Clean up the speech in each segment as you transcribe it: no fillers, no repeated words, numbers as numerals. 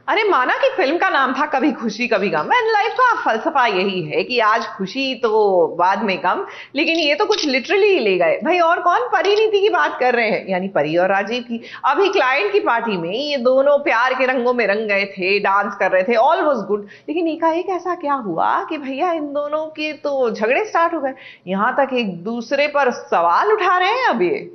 अरे माना कि फिल्म का नाम था कभी खुशी कभी गम, एंड लाइफ का फलसफा यही है कि आज खुशी तो बाद में गम, लेकिन ये तो कुछ लिटरली ही ले गए भाई। और कौन? परिणीति की बात कर रहे हैं, यानी परी और राजीव की। अभी क्लाइंट की पार्टी में ये दोनों प्यार के रंगों में रंग गए थे, डांस कर रहे थे, ऑल वाज गुड। लेकिन एकाएक ऐसा क्या हुआ कि भैया इन दोनों के तो झगड़े स्टार्ट हो गए, यहाँ तक एक दूसरे पर सवाल उठा रहे हैं अब ये।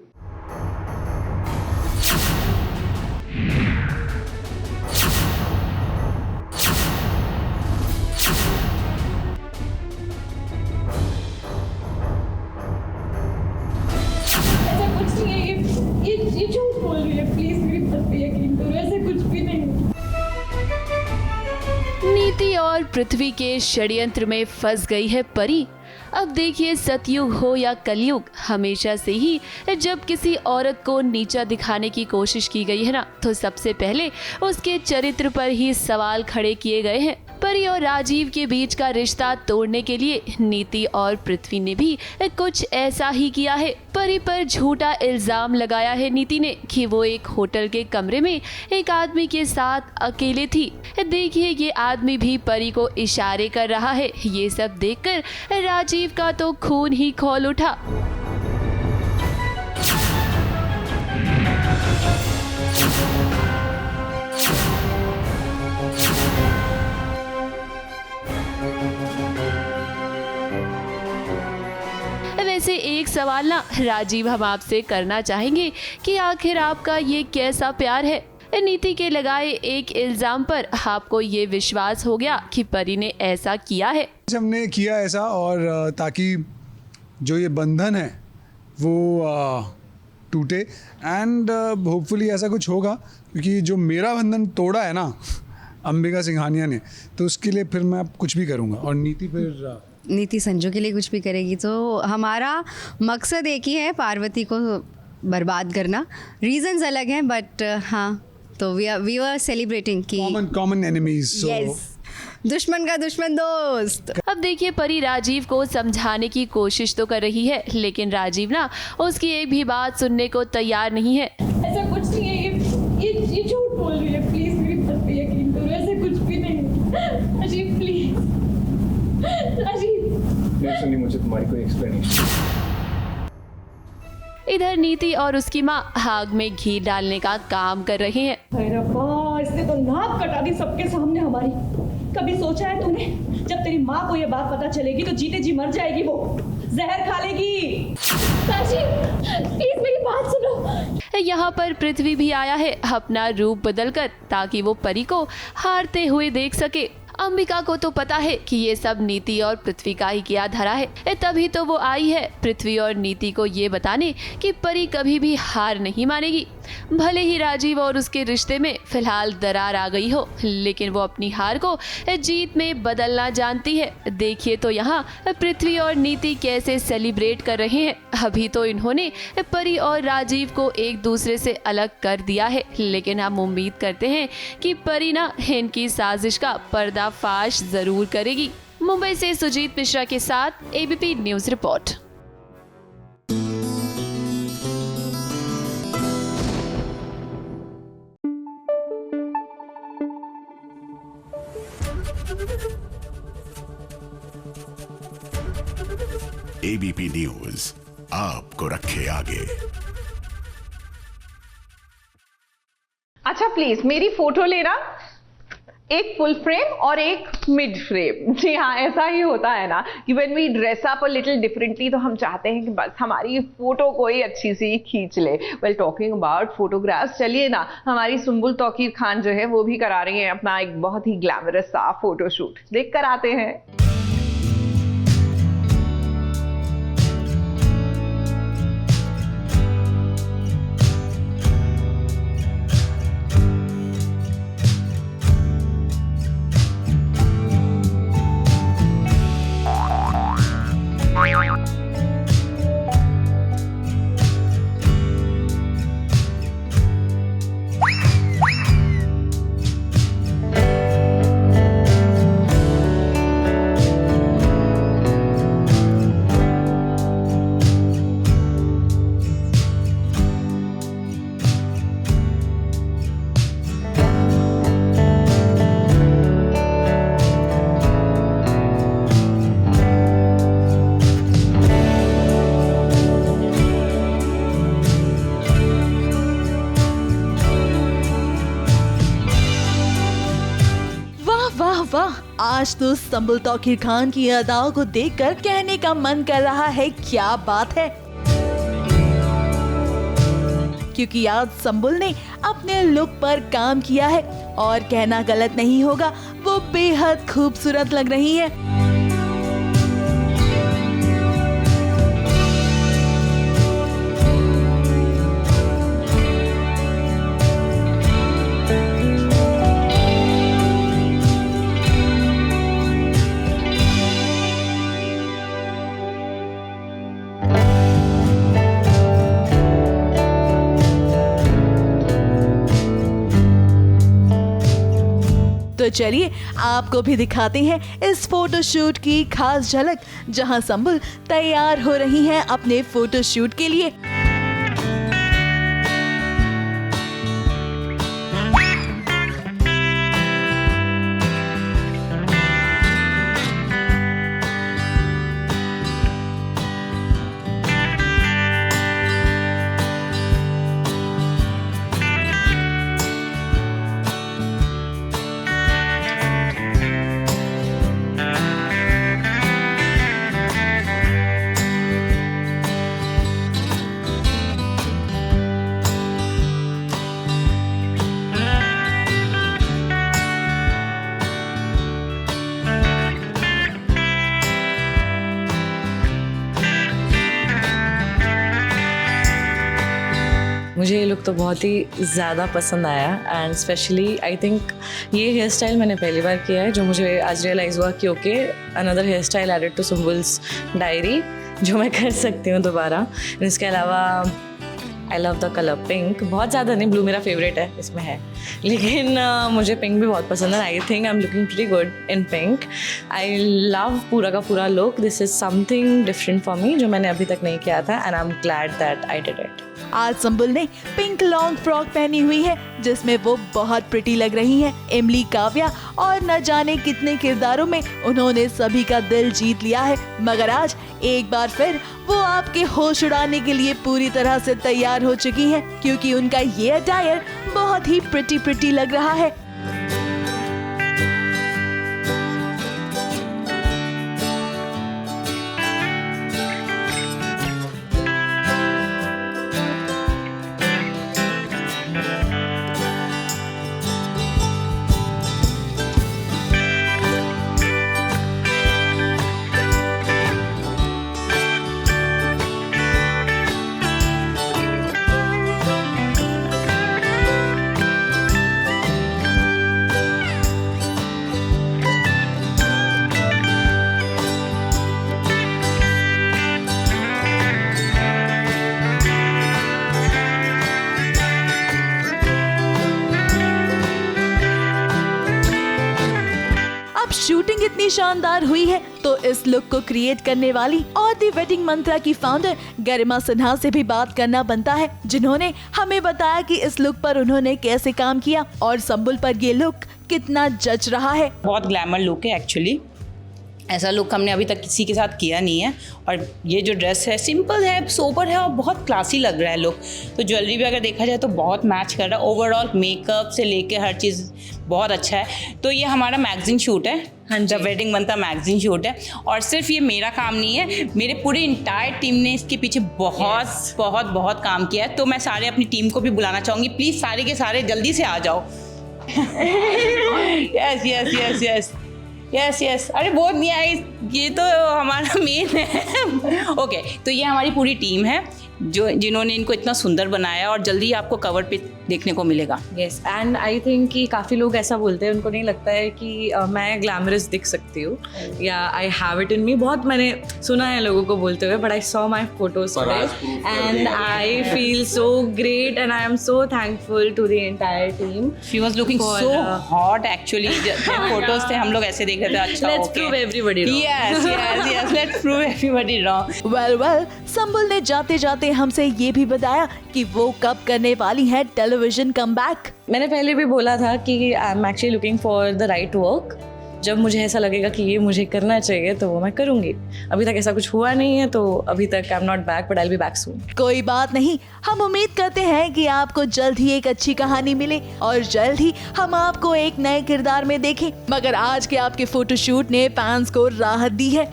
ये झूठ बोल रही है, प्लीज मेरी बात पे यकीन करो, ऐसा कुछ भी नहीं। नीति और पृथ्वी के षड्यंत्र में फंस गई है परी। अब देखिए, सतयुग हो या कलयुग, हमेशा से ही जब किसी औरत को नीचा दिखाने की कोशिश की गई है ना, तो सबसे पहले उसके चरित्र पर ही सवाल खड़े किए गए हैं। परी और राजीव के बीच का रिश्ता तोड़ने के लिए नीति और पृथ्वी ने भी कुछ ऐसा ही किया है। परी पर झूठा इल्जाम लगाया है नीति ने कि वो एक होटल के कमरे में एक आदमी के साथ अकेले थी। देखिए, ये आदमी भी परी को इशारे कर रहा है। ये सब देखकर राजीव का तो खून ही खौल उठा। वैसे एक सवाल ना राजीव हम आपसे करना चाहेंगे कि आखिर आपका ये कैसा प्यार है? नीति के लगाए एक इल्जाम पर आपको ये विश्वास हो गया कि परी ने ऐसा किया है? हमने किया ऐसा, और ताकि जो ये बंधन है वो टूटे, एंड होपफुली ऐसा कुछ होगा, क्योंकि जो मेरा बंधन तोड़ा है ना अंबिका सिंघानिया ने, तो उसके लिए फिर मैं कुछ भी करूँगा। और नीति संजू के लिए कुछ भी करेगी। तो हमारा मकसद एक ही है, पार्वती को बर्बाद करना। रीजंस अलग हैं, बट हाँ, तो वी आर सेलिब्रेटिंग कि कॉमन एनिमीज। यस, दुश्मन का दुश्मन दोस्त। अब देखिए, परी राजीव को समझाने की कोशिश तो कर रही है, लेकिन राजीव ना उसकी एक भी बात सुनने को तैयार नहीं है। ऐसा कुछ नहीं है, ये झूठ बोल रही है, प्लीज मेरी बात पे यकीन करो, ऐसा कुछ भी नहीं। राजीव प्लीज, नहीं सुनी मुझे तुम्हारी कोई एक्सप्लेनेशन। इधर नीति और उसकी माँ आग में घी डालने का काम कर रहे हैं। रब्बा, इसने तो नाक कटा दी सबके सामने हमारी। कभी सोचा है तूने, जब तेरी माँ को ये बात पता चलेगी तो जीते जी मर जाएगी, वो जहर खा लेगी। प्लीज मेरी बात सुनो। यहाँ पर पृथ्वी भी आया है अपना रूप बदलकर, ताकि वो परी को हारते हुए देख सके। अंबिका को तो पता है कि ये सब नीति और पृथ्वी का ही किया धरा है, तभी तो वो आई है पृथ्वी और नीति को ये बताने कि परी कभी भी हार नहीं मानेगी। भले ही राजीव और उसके रिश्ते में फिलहाल दरार आ गई हो, लेकिन वो अपनी हार को जीत में बदलना जानती है। देखिए तो यहाँ पृथ्वी और नीति कैसे सेलिब्रेट कर रहे हैं। अभी तो इन्होंने परी और राजीव को एक दूसरे से अलग कर दिया है, लेकिन हम उम्मीद करते हैं कि परी ना इनकी साजिश का पर्दाफाश जरूर करेगी। मुंबई से सुजीत मिश्रा के साथ ABP news report. ABP news आपको रखे आगे। अच्छा प्लीज मेरी फोटो लेना, एक फुल फ्रेम और एक मिड फ्रेम। जी हाँ, ऐसा ही होता है ना कि when we dress up a little differently, तो हम चाहते हैं कि बस हमारी फोटो कोई अच्छी सी खींच ले। वेल, टॉकिंग अबाउट फोटोग्राफ्स, चलिए ना, हमारी सुंबुल तौकीर खान जो है वो भी करा रही हैं अपना एक बहुत ही ग्लैमरस सा फोटोशूट। देख कर आते हैं। वाह, आज तो संबुल तौकीर खान की अदाओं को देखकर कहने का मन कर रहा है क्या बात है, क्योंकि आज संबुल ने अपने लुक पर काम किया है और कहना गलत नहीं होगा, वो बेहद खूबसूरत लग रही है। तो चलिए आपको भी दिखाते हैं इस फोटोशूट की खास झलक, जहां संबुल तैयार हो रही हैं अपने फोटोशूट के लिए। मुझे ये लुक तो बहुत ही ज़्यादा पसंद आया एंड स्पेशली आई थिंक ये हेयर स्टाइल मैंने पहली बार किया है, जो मुझे आज रियलाइज़ हुआ कि okay another hair style added to Sumbul's diary जो मैं कर सकती हूँ दोबारा। इसके अलावा I love the colour pink, बहुत ज़्यादा नहीं, ब्लू मेरा फेवरेट है इसमें है, लेकिन मुझे पिंक भी बहुत पसंद है। I think I am looking pretty good in pink. I love पूरा का पूरा look, this is something different for me जो मैंने अभी तक नहीं किया था and I am glad that I did it. आज संबुल ने पिंक लॉन्ग फ्रॉक पहनी हुई है जिसमें वो बहुत प्रिटी लग रही हैं। इमली, काव्या और न जाने कितने किरदारों में उन्होंने सभी का दिल जीत लिया है, मगर आज एक बार फिर वो आपके होश उड़ाने के लिए पूरी तरह से तैयार हो चुकी हैं, क्योंकि उनका ये अटायर बहुत ही प्रिटी लग रहा है। शूटिंग इतनी शानदार हुई है तो इस लुक को क्रिएट करने वाली और दी वेडिंग मंत्रा की फाउंडर गरिमा सिन्हा से भी बात करना बनता है, जिन्होंने हमें बताया कि इस लुक पर उन्होंने कैसे काम किया और संबुल पर ये लुक कितना जच रहा है। बहुत ग्लैमर लुक है एक्चुअली, ऐसा लुक हमने अभी तक किसी के साथ किया नहीं है। और ये जो ड्रेस है सिंपल है, सोबर है और बहुत क्लासी लग रहा है लुक। तो ज्वेलरी भी अगर देखा जाए तो बहुत मैच कर रहा है, ओवरऑल मेकअप से लेके हर चीज़ बहुत अच्छा है। तो ये हमारा मैगजीन शूट है, the wedding Mantra magazine shoot है, और सिर्फ ये मेरा काम नहीं है, मेरे पूरे इंटायर टीम ने इसके पीछे बहुत काम किया है। तो मैं सारे अपनी टीम को भी बुलाना चाहूँगी, प्लीज़ सारे के सारे जल्दी से आ जाओ। यस अरे बहुत नहीं आई, ये तो हमारा मेन है। ओके, तो ये हमारी पूरी टीम है जिन्होंने इनको इतना सुंदर बनाया और जल्दी आपको कवर पे देखने को मिलेगा। यस, एंड आई थिंक कि काफ़ी लोग ऐसा बोलते हैं, उनको नहीं लगता है कि मैं ग्लैमरस दिख सकती हूँ या आई हैव इट इन मी। बहुत मैंने सुना है लोगों को बोलते हुए, but I saw my photos and I feel so great and I am so thankful to the entire team. She was looking so hot actually, photos थे हम लोग ऐसे देख रहे थे। अच्छा, let's prove everybody wrong. Yes let's prove everybody wrong. Well Sumbul ने जाते जाते हमसे ये भी बताया कि वो कब करने वाली है टेलीविजन कमबैक। मैंने पहले भी बोला था कि I am actually looking for the right work जब मुझे ऐसा लगेगा कि ये मुझे करना चाहिए तो वो मैं करूँगी। अभी तक ऐसा कुछ हुआ नहीं है, तो अभी तक I am not back, but I will be back soon. कोई बात नहीं, हम उम्मीद करते हैं कि आपको जल्द ही एक अच्छी कहानी मिले और जल्द ही हम आपको एक नए किरदार में देखें। मगर आज के आपके फोटोशूट ने फैंस को राहत दी है।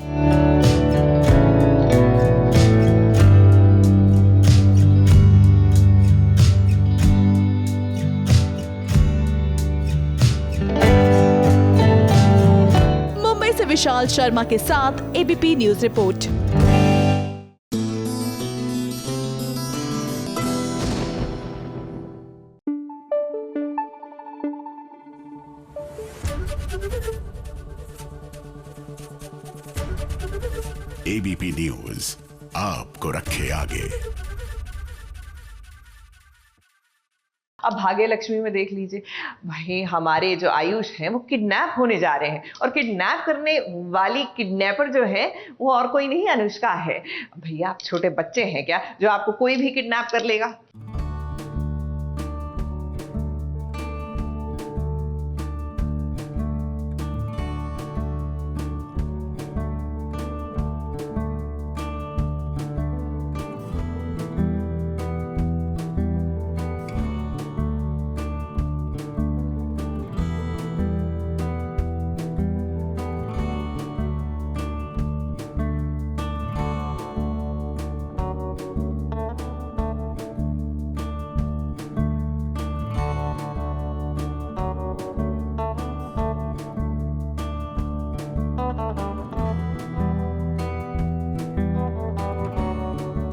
मुंबई से विशाल शर्मा के साथ ABP news report. ABP news आपको रखे आगे। अब भाग्य लक्ष्मी में देख लीजिए भाई, हमारे जो आयुष हैं वो किडनैप होने जा रहे हैं और किडनैप करने वाली किडनैपर जो है वो और कोई नहीं अनुष्का है। भैया आप छोटे बच्चे हैं क्या जो आपको कोई भी किडनैप कर लेगा?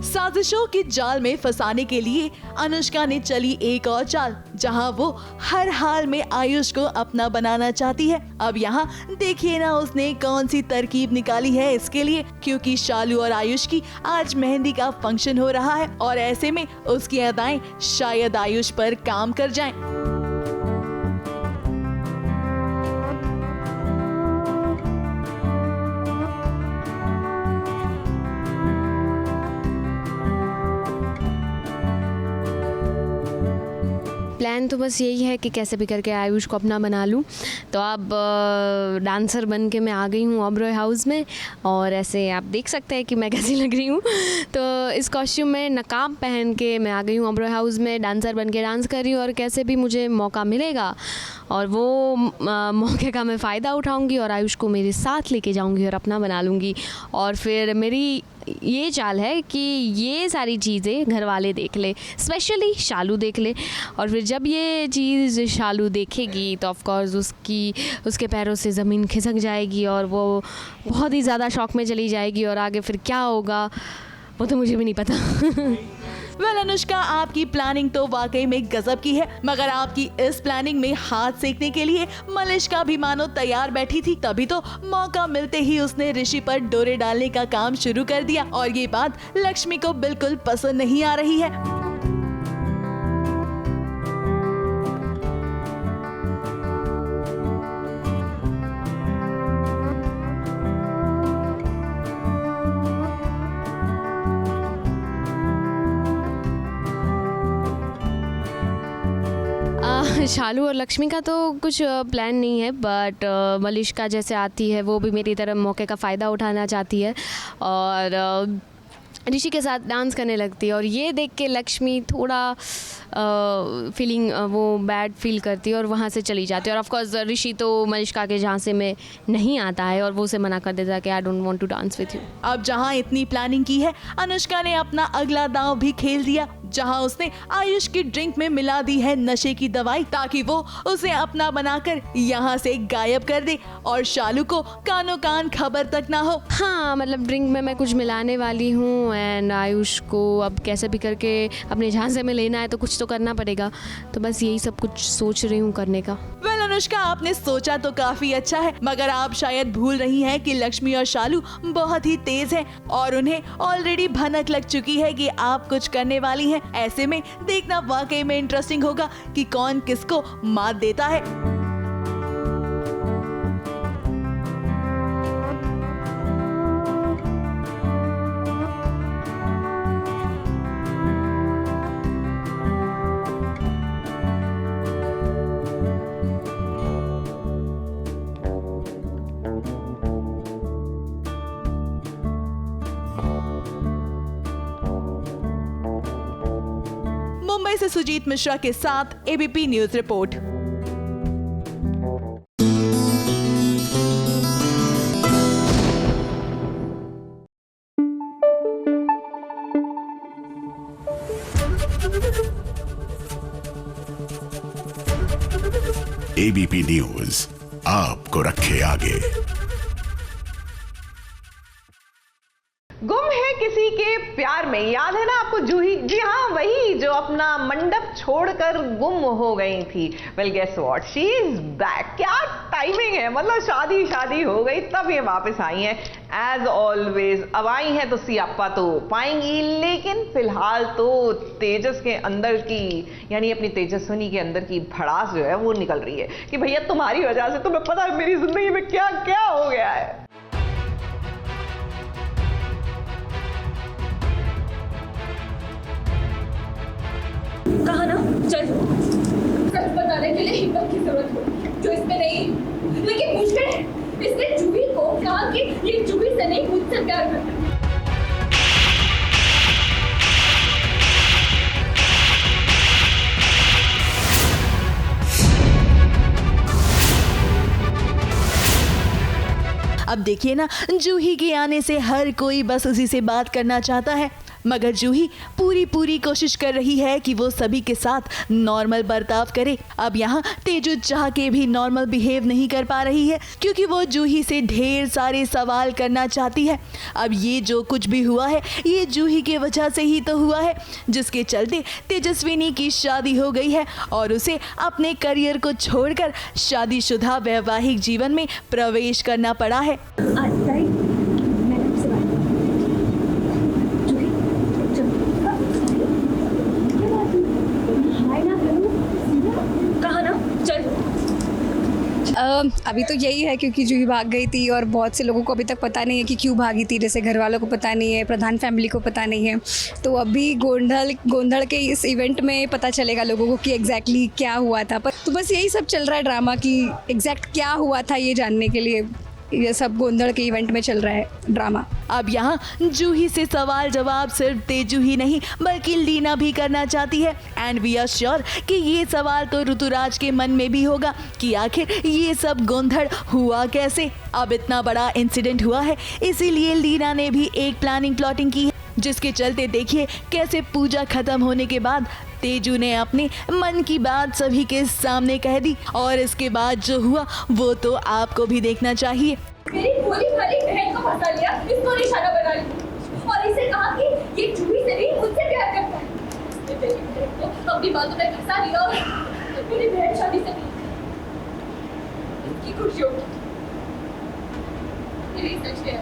साजिशों की जाल में फंसाने के लिए अनुष्का ने चली एक और चाल, जहां वो हर हाल में आयुष को अपना बनाना चाहती है। अब यहाँ देखिए ना उसने कौन सी तरकीब निकाली है इसके लिए, क्योंकि शालू और आयुष की आज मेहंदी का फंक्शन हो रहा है और ऐसे में उसकी अदाएं शायद आयुष पर काम कर जाएं। प्लान तो बस यही है कि कैसे भी करके आयुष को अपना बना लूँ। तो अब डांसर बन के मैं आ गई हूँ ओबरॉय हाउस में, और ऐसे आप देख सकते हैं कि मैं कैसी लग रही हूँ। तो इस कॉस्ट्यूम में नकाब पहन के मैं आ गई हूँ ओबरॉय हाउस में, डांसर बन के डांस कर रही हूँ और कैसे भी मुझे मौका मिलेगा और वो मौके का मैं फ़ायदा उठाऊँगी और आयुष को मेरे साथ लेके जाऊँगी और अपना बना लूँगी। और फिर मेरी ये चाल है कि ये सारी चीज़ें घर वाले देख ले, स्पेशली शालू देख ले, और फिर जब ये चीज़ शालू देखेगी तो ऑफ कोर्स उसके पैरों से ज़मीन खिसक जाएगी और वो बहुत ही ज़्यादा शौक में चली जाएगी और आगे फिर क्या होगा वो तो मुझे भी नहीं पता। वेल अनुष्का, आपकी प्लानिंग तो वाकई में गजब की है, मगर आपकी इस प्लानिंग में हाथ सेकने के लिए मलिष्का भी मानो तैयार बैठी थी। तभी तो मौका मिलते ही उसने ऋषि पर डोरे डालने का काम शुरू कर दिया और ये बात लक्ष्मी को बिल्कुल पसंद नहीं आ रही है। शालू और लक्ष्मी का तो कुछ प्लान नहीं है, बट मलिष्का जैसे आती है वो भी मेरी तरह मौके का फ़ायदा उठाना चाहती है और ऋषि के साथ डांस करने लगती है और ये देख के लक्ष्मी थोड़ा फीलिंग वो बैड फील करती है और वहाँ से चली जाती है। और ऑफ कोर्स ऋषि तो मलिष्का के झांसे में नहीं आता है और वो उसे मना कर देता है कि I don't want to dance with you. अब जहाँ इतनी प्लानिंग की है, अनुष्का ने अपना अगला दांव भी खेल दिया, जहां उसने आयुष की ड्रिंक में मिला दी है नशे की दवाई ताकि वो उसे अपना बनाकर यहाँ से गायब कर दे और शालू को कानों कान खबर तक ना हो। हाँ, मतलब ड्रिंक में मैं कुछ मिलाने वाली हूँ एंड आयुष को अब कैसे भी करके अपने झांसे में लेना है तो कुछ तो करना पड़ेगा, तो बस यही सब कुछ सोच रही हूँ करने का। वेल अनुष्का, आपने सोचा तो काफी अच्छा है, मगर आप शायद भूल रही हैं कि लक्ष्मी और शालू बहुत ही तेज हैं और उन्हें ऑलरेडी भनक लग चुकी है कि आप कुछ करने वाली हैं। ऐसे में देखना वाकई में इंटरेस्टिंग होगा कि कौन किसको मात देता है। दिल्ली से सुजीत मिश्रा के साथ ABP news report. ABP news आपको रखे आगे। गुम है किसी के प्यार में, याद है ना आपको जूही? जी हाँ, वही जो अपना मंडप छोड़कर गुम हो गई थी। Well guess what, she is back. क्या टाइमिंग है, मतलब शादी हो गई तब ये वापस आई हैं एज ऑलवेज। अब आई हैं तो सियाप्पा तो पाएंगी, लेकिन फिलहाल तो तेजस के अंदर की, यानी अपनी तेजस्विनी के अंदर की भड़ास जो है वो निकल रही है कि भैया तुम्हारी वजह से तुम्हें पता है मेरी जिंदगी में क्या क्या हो गया है। कहा ना, चल सच बताने के लिए हिम्मत की जरूरत हो जो इसमें नहीं, लेकिन मुझे इसने जूही को कहा कि ये जूही से नहीं मुझसे प्यार करता। अब देखिए ना, जूही के आने से हर कोई बस उसी से बात करना चाहता है, मगर जूही पूरी कोशिश कर रही है कि वो सभी के साथ नॉर्मल बर्ताव करे। अब यहाँ तेजू चाह के भी नॉर्मल बिहेव नहीं कर पा रही है, क्योंकि वो जूही से ढेर सारे सवाल करना चाहती है। अब ये जो कुछ भी हुआ है ये जूही की वजह से ही तो हुआ है, जिसके चलते तेजस्विनी की शादी हो गई है और उसे अपने करियर को छोड़कर शादीशुदा वैवाहिक जीवन में प्रवेश करना पड़ा है। अभी तो यही है क्योंकि जूही भाग गई थी और बहुत से लोगों को अभी तक पता नहीं है कि क्यों भागी थी। जैसे घर वालों को पता नहीं है, प्रधान फैमिली को पता नहीं है, तो अभी गोंधड़ के इस इवेंट में पता चलेगा लोगों को कि एग्जैक्टली क्या हुआ था। पर तो बस यही सब चल रहा है ड्रामा कि एग्जैक्ट क्या हुआ था ये जानने के लिए ये सब गोंधड़ के इवेंट में चल रहा है ड्रामा। अब यहाँ जूही से सवाल जवाब सिर्फ तेजू ही नहीं बल्कि लीना भी करना चाहती है, एंड वी आर श्योर कि ये सवाल तो ऋतुराज के मन में भी होगा कि आखिर ये सब गोंधड़ हुआ कैसे। अब इतना बड़ा इंसिडेंट हुआ है, इसीलिए लीना ने भी एक प्लाटिंग की है, जिसके चलते देखिए कैसे पूजा खत्म होने के बाद तेजू ने अपने मन की बात सभी के सामने कह दी, और इसके बाद जो हुआ वो तो आपको भी देखना चाहिए। मेरी भोली भाली बहन को फंसा लिया, इसको निशाना बना लिया और इसे कहा कि ये जूही से नहीं मुझसे प्यार करता है। मेरी बहन को अपनी बातों में फंसा लिया और मेरी बहन शादी से नहीं की खुशी होगी। यही सच है।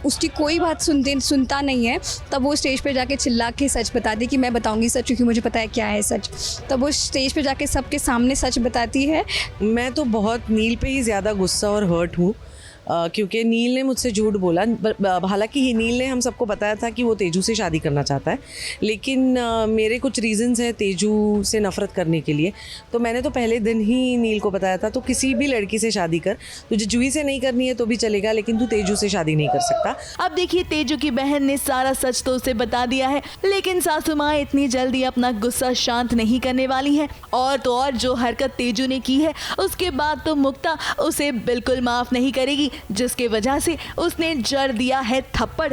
उसकी कोई बात सुनता नहीं है, तब वो स्टेज पे जाके चिल्ला के सच बताती कि मैं बताऊंगी सच क्योंकि मुझे पता है क्या है सच। तब वो स्टेज पे जाके सबके सामने सच बताती है। मैं तो बहुत नील पे ही ज़्यादा गुस्सा और हर्ट हूँ, क्योंकि नील ने मुझसे झूठ बोला। हालांकि नील ने हम सबको बताया था कि वो तेजू से शादी करना चाहता है, लेकिन मेरे कुछ रीज़न्स हैं तेजू से नफ़रत करने के लिए। तो मैंने तो पहले दिन ही नील को बताया था, तो किसी भी लड़की से शादी कर, तुझे जूही से नहीं करनी है तो भी चलेगा, लेकिन तू तेजू से शादी नहीं कर सकता। अब देखिए तेजू की बहन ने सारा सच तो उसे बता दिया है, लेकिन सासू माँ इतनी जल्दी अपना गुस्सा शांत नहीं करने वाली है। और तो और जो हरकत तेजू ने की है उसके बाद तो मुक्ता उसे बिल्कुल माफ़ नहीं करेगी, जिसके वजह से उसने जड़ दिया है थप्पड़।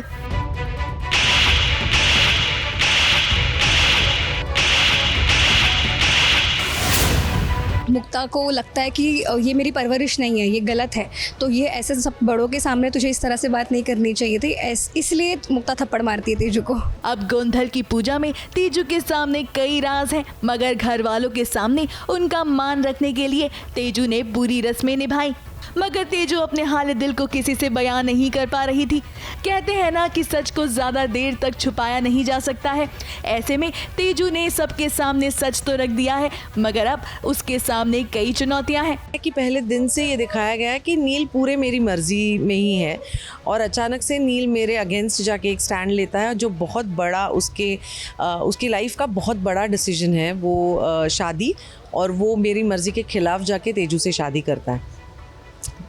मुक्ता को लगता है कि ये मेरी परवरिश नहीं है, ये गलत है, तो ये ऐसे सब बड़ों के सामने तुझे इस तरह से बात नहीं करनी चाहिए थी, इसलिए मुक्ता थप्पड़ मारती है तेजू को। अब गोंधल की पूजा में तेजू के सामने कई राज हैं, मगर घर वालों के सामने उनका मान रखने के लिए तेजू ने पूरी रस्में निभाई, मगर तेजू अपने हाल दिल को किसी से बयान नहीं कर पा रही थी। कहते हैं ना कि सच को ज़्यादा देर तक छुपाया नहीं जा सकता है। ऐसे में तेजू ने सबके सामने सच तो रख दिया है, मगर अब उसके सामने कई चुनौतियां हैं। कि पहले दिन से ये दिखाया गया है कि नील पूरे मेरी मर्जी में ही है, और अचानक से नील मेरे अगेंस्ट जाके एक स्टैंड लेता है, जो बहुत बड़ा उसकी लाइफ का बहुत बड़ा डिसीजन है, वो शादी, और वो मेरी मर्ज़ी के ख़िलाफ़ जाके तेजू से शादी करता है।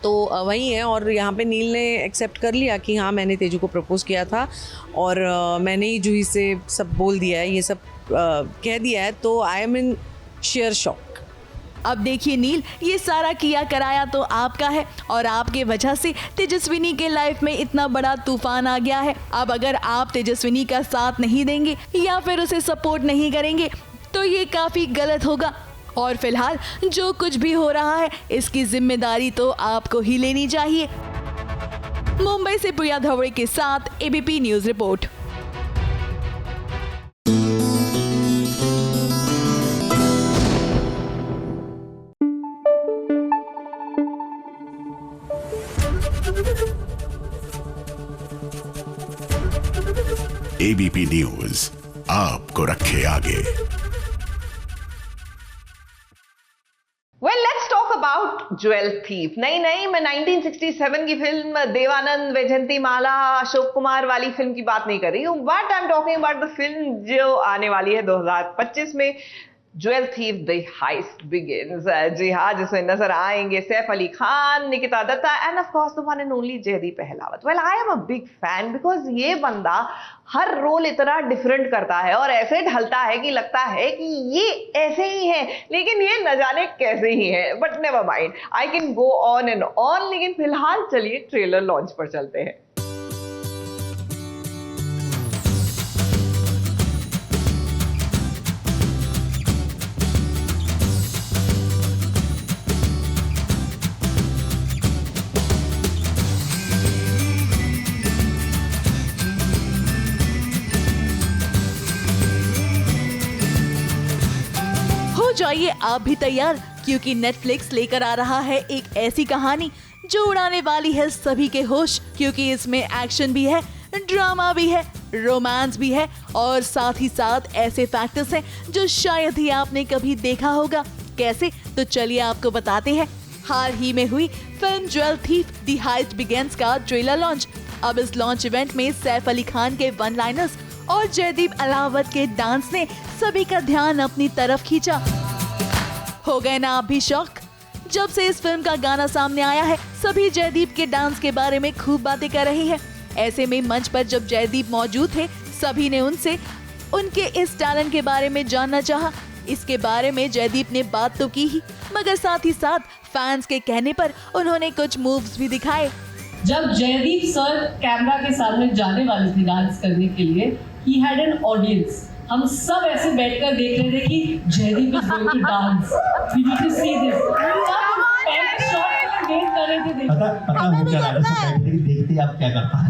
तो वही है, और यहाँ पे नील ने एक्सेप्ट कर लिया कि हाँ मैंने तेजू को प्रपोज़ किया था और मैंने ही जूही से सब बोल दिया है, ये सब कह दिया है तो I am in share shock. अब देखिए नील, ये सारा किया कराया तो आपका है और आपके वजह से तेजस्विनी के लाइफ में इतना बड़ा तूफान आ गया है। अब अगर आप तेजस्विनी का साथ नहीं देंगे या फिर उसे सपोर्ट नहीं करेंगे तो ये काफ़ी गलत होगा। और फिलहाल जो कुछ भी हो रहा है इसकी जिम्मेदारी तो आपको ही लेनी चाहिए। मुंबई से प्रिया धवड़े के साथ ABP news report. ABP news आपको रखे आगे। Well, let's talk about Jewel Thief। नहीं मैं 1967 की फिल्म देवानंद, वैजयंती माला, अशोक कुमार वाली फिल्म की बात नहीं कर रही हूँ, but I am talking about the film जो आने वाली है 2025 में, jewel thief the heist begins. जी हाँ, जिसमें नजर आएंगे Saif Ali Khan, Nikita Dutta and of course the one and only Jaideep Ahlawat. Well, I am a big fan because ये बंदा हर रोल इतना डिफरेंट करता है और ऐसे ढलता है कि लगता है कि ये ऐसे ही है, लेकिन ये न जाने कैसे ही है। But never mind, I can go on and on, लेकिन फिलहाल चलिए ट्रेलर लॉन्च पर चलते हैं। जाइए आप भी तैयार, क्योंकि नेटफ्लिक्स लेकर आ रहा है एक ऐसी कहानी जो उड़ाने वाली है सभी के होश। क्योंकि इसमें एक्शन भी है, ड्रामा भी है, रोमांस भी है और साथ ही साथ ऐसे फैक्टर्स हैं जो शायद ही आपने कभी देखा होगा। कैसे? तो चलिए आपको बताते हैं। हाल ही में हुई film jewel thief the heist begins का ट्रेलर लॉन्च। अब इस लॉन्च इवेंट में सैफ अली खान के वन लाइनर्स और जयदीप अहलावत के डांस ने सभी का ध्यान अपनी तरफ खींचा। हो गए ना आप भी शॉक? जब से इस फिल्म का गाना सामने आया है सभी जयदीप के डांस के बारे में खूब बातें कर रही हैं। ऐसे में मंच पर जब जयदीप मौजूद थे सभी ने उनसे उनके इस टैलेंट के बारे में जानना चाहा। इसके बारे में जयदीप ने बात तो की ही, मगर साथ ही साथ फैंस के कहने पर उन्होंने कुछ मूव्स भी दिखाए। जब जयदीप सर कैमरा के सामने जाने वाले थे डांस करने के लिए, ही हैड एन ऑडियंस। हम सब ऐसे बैठकर देख रहे थे कि Jaydeep is going to dance, we need to see this. पहले शॉट में वेट कर रहे थे। पता हो क्या रहा है, सब बैठ के देखते आप क्या करता है।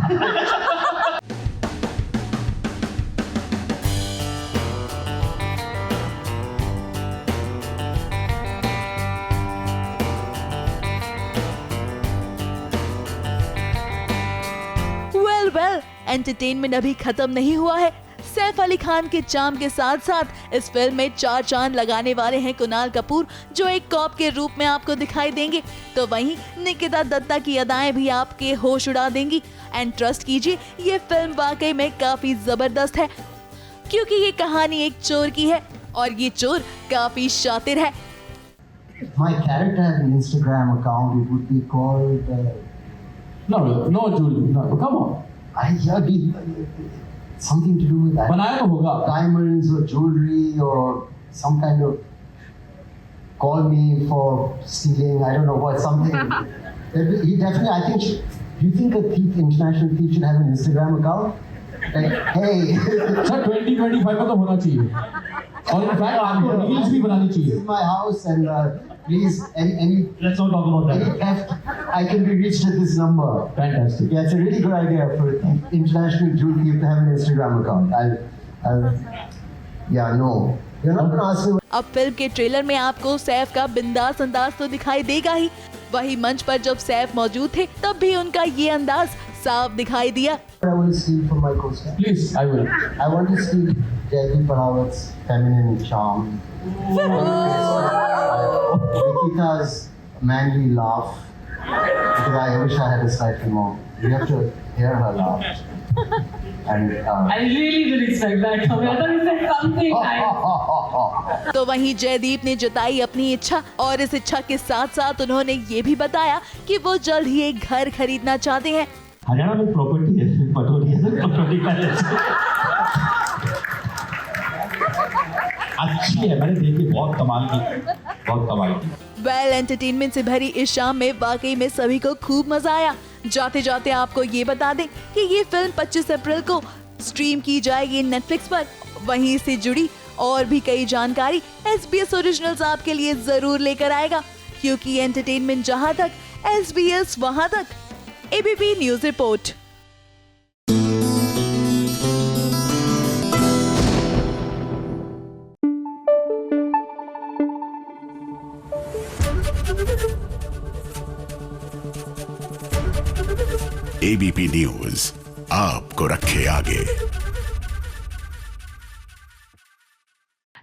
वेल, एंटरटेनमेंट अभी खत्म नहीं हुआ है। सैफ अली खान के चार्म के साथ साथ इस फिल्म में 4 चांद लगाने वाले हैं कुणाल कपूर, जो एक कॉप के रूप में आपको दिखाई देंगे। तो वहीं निकिता दत्ता की अदाएं भी आपके होश उड़ा देंगी। एंड ट्रस्ट कीजिए, ये फिल्म वाकई में काफी जबरदस्त है, क्योंकि ये कहानी एक चोर की है और ये चोर काफी शातिर है। My character has an Instagram account. It would be called. No, Julie. No, come on. Something to do with that. बनाया तो होगा. Diamonds or jewelry or some kind of. Call me for stealing. I don't know what something. He definitely. I think. Do you think a thief, international thief, should have an Instagram account? Like, hey. Sir, 2025 में तो होना चाहिए. और in fact आपको reels भी बनानी चाहिए. This is my house and please any. Let's not talk about that. Any theft, I can be reached at this number. Fantastic. Yeah, it's a really good idea for international jewel thief to have an Instagram account. Yeah, no. You're not gonna ask me. अब film के trailer में आपको सैफ का बिंदास अंदाज तो दिखाई देगा ही, वही मंच पर जब सैफ मौजूद थे तब भी उनका ये अंदाज साफ दिखाई दिया। I will steal from my co-star. Please, I will. I want to steal Jaydeep Ahluwa's feminine charm. Nikita's manly laugh. Because I wish I had a slightly more. You have to hear her laugh. And I really didn't expect that coming. I thought you said something nice. तो वहीं जयदीप ने जताई अपनी इच्छा और इस इच्छा के साथ साथ उन्होंने ये भी बताया कि वो जल्द ही एक घर खरीदना चाहते हैं। हरियाणा में प्रॉपर्टी है, पटोरी है, प्रॉपर्टी पैलेस। अच्छी है, मैंने देखी, बहुत कमाल की, बहुत कमाल की। वेल एंटरटेनमेंट से भरी इस शाम में वाकई में सभी को खूब मजा आया। जाते जाते आपको ये बता दें कि ये फिल्म 25 अप्रैल को स्ट्रीम की जाएगी नेटफ्लिक्स पर। वहीं इससे जुड़ी और भी कई जानकारी SBS ओरिजिनल्स आपके लिए जरूर लेकर आएगा, क्योंकि एंटरटेनमेंट जहां तक, SBS वहां तक। ABP news report. ABP news आपको रखे आगे।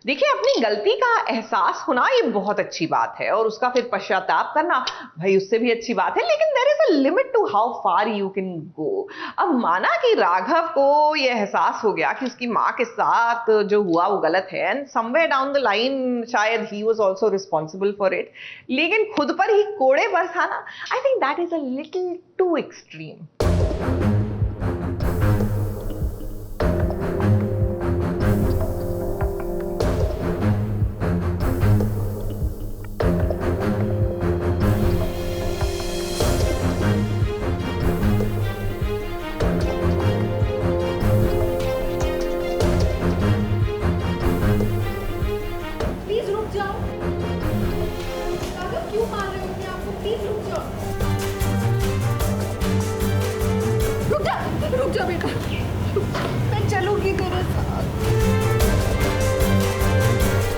देखिए, अपनी गलती का एहसास होना ये बहुत अच्छी बात है और उसका फिर पश्चाताप करना भाई उससे भी अच्छी बात है, लेकिन there is a limit to how far you can go. अब माना कि राघव को ये एहसास हो गया कि उसकी माँ के साथ जो हुआ वो गलत है and somewhere down the line शायद he was also responsible for it, लेकिन खुद पर ही कोड़े बरसाना, I think that is a little too extreme.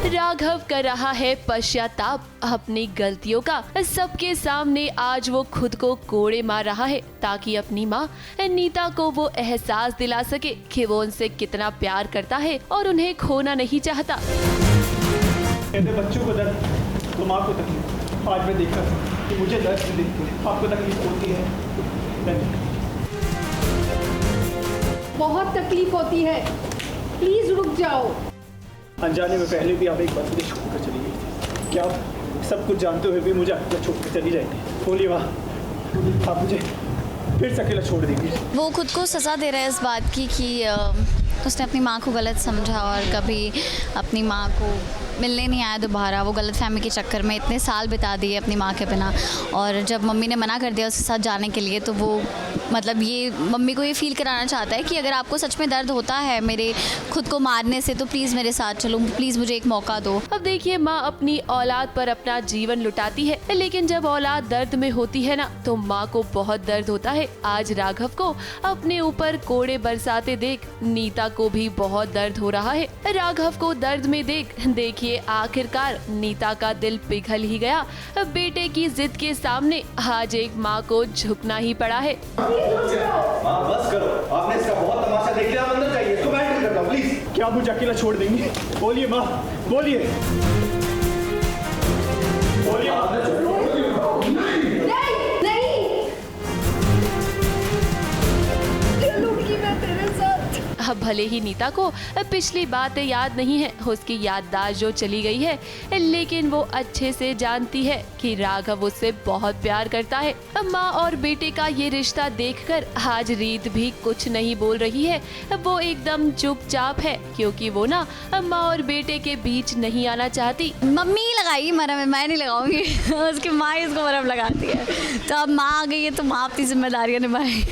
Raghav कर रहा है पश्चाताप अपनी गलतियों का। सबके सामने आज वो खुद को कोड़े मार रहा है ताकि अपनी माँ नीता को वो एहसास दिला सके कि वो उनसे कितना प्यार करता है और उन्हें खोना नहीं चाहता। बच्चों को दर्द तो माँ को तकलीफ। आज मैं देखा कि मुझे दर्द से देख के आपको तकलीफ होती है। बहुत तकलीफ होती है, प्लीज रुक जाओ। अनजाने में पहले भी आप एक बार मुझे छोड़कर चली गई थी। क्या आप सब कुछ जानते हुए भी मुझे अकेला छोड़कर चली जाएंगी? बोलिए माँ, आप मुझे फिर से अकेला छोड़ देंगे? वो खुद को सज़ा दे रहा है इस बात की कि उसने अपनी माँ को गलत समझा और कभी अपनी माँ को मिलने नहीं आया दोबारा। वो गलत फहमी के चक्कर में इतने साल बिता दिए अपनी माँ के बिना, और जब मम्मी ने मना कर दिया उसके साथ जाने के लिए तो वो मतलब ये मम्मी को ये फील कराना चाहता है कि अगर आपको सच में दर्द होता है मेरे खुद को मारने से तो प्लीज़ मेरे साथ चलो, प्लीज़ मुझे एक मौका दो। अब देखिए, माँ अपनी औलाद पर अपना जीवन लुटाती है, लेकिन जब औलाद दर्द में होती है ना तो माँ को बहुत दर्द होता है। आज राघव को अपने ऊपर कोड़े बरसाते देख नीता को भी बहुत दर्द हो रहा है। राघव को दर्द में देखिए आखिरकार नीता का दिल पिघल ही गया। बेटे की जिद के सामने आज एक माँ को झुकना ही पड़ा है। माँ बस करो, आपने इसका बहुत तमाशा देख लिया, अंदर जाइए, इसको बैठ करता हूँ प्लीज। क्या आप मुझे अकेला छोड़ देंगे? बोलिए माँ, बोलिए। अब भले ही नीता को पिछली बातें याद नहीं है, उसकी याददाश्त जो चली गई है, लेकिन वो अच्छे से जानती है कि राघव उससे बहुत प्यार करता है। माँ और बेटे का ये रिश्ता देखकर आज रीत भी कुछ नहीं बोल रही है। वो एकदम चुपचाप है क्योंकि वो ना माँ और बेटे के बीच नहीं आना चाहती। मम्मी लगाएगी मरहम, मैं नहीं लगाऊंगी उसकी माँ इसको मरहम लगाती है, तो अब माँ आ गई है तो माँ अपनी जिम्मेदारियाँ निभाएगी।